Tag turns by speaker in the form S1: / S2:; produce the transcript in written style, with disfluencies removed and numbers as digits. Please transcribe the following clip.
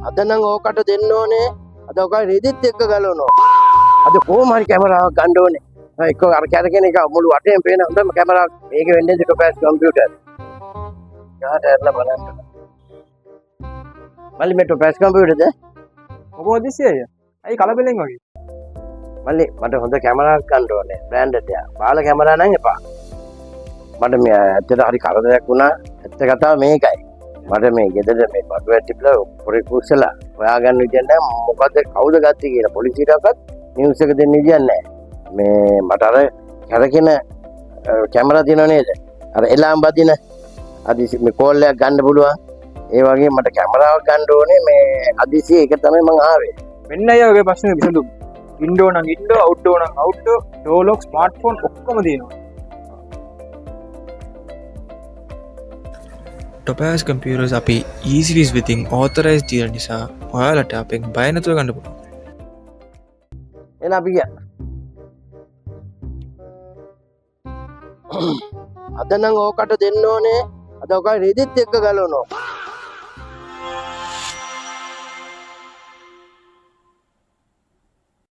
S1: අද නම් ඕකට දෙන්න ඕනේ. අද ඔකයි රෙදිත් එක්ක ගලවනවා. අද කොහොම හරි කැමරාවක් ගන්න ඕනේ. එක්ක අර කැරකෙන එක මුළු වටේම පේන හොඳම කැමරාවක්. මේක වෙන්නේ ඩිටෝපෑස් කම්පියුටර්. ගාට ඇරලා බලන්න. මල්ලි මේ ඩිටෝපෑස් කම්පියුටර්ද?
S2: මොකද දිසියය? අයි කලබලෙන් වගේ.
S1: මල්ලි මට හොඳ කැමරාවක් ගන්න ඕනේ. බ්‍රෑන්ඩඩ් එකක්. බාල කැමරා නම් එපා. මට මේ ඇත්තට හරි කරදරයක් වුණා. ඇත්ත කතාව මේකයි. මට මේ ගෙදර මේ බඩු වැටිලා පොරේ කුස්සලා හොයාගන්න විදියක් නැහැ. මොකද කවුද ගත්තේ කියලා පොලිසියටවත් නිවුස් එක දෙන්න විදියක් නැහැ. මේ මට අර කැරකෙන කැමරා තියෙනව නේද? අර එලාම් බදින අදිසි මේ කෝල් එකක් ගන්න පුළුවන්. ඒ වගේ මට කැමරාවක් ගන්න ඕනේ. මේ අදිසි ඒක තමයි මං ආවේ.
S2: මෙන්න අය වගේ ප්‍රශ්න විසඳුම්. ඉන්ඩෝ නම් ඉන්ඩෝ, අවුට්ඩෝ නම් අවුට්ඩෝ, ඩෝර් ලොක්, ස්මාර්ට්ෆෝන් ඔක්කොම තියෙනවා.
S3: Topaz computers අපි easily within authorized dealer නිසා ඔයාලට අපෙන් බය නැතුව ගන්න පුළුවන්.
S1: එන අපි ගියා. අද නම් ඕකට දෙන්න ඕනේ. අද ඔකයි රෙදිත් එක්ක ගලවනවා.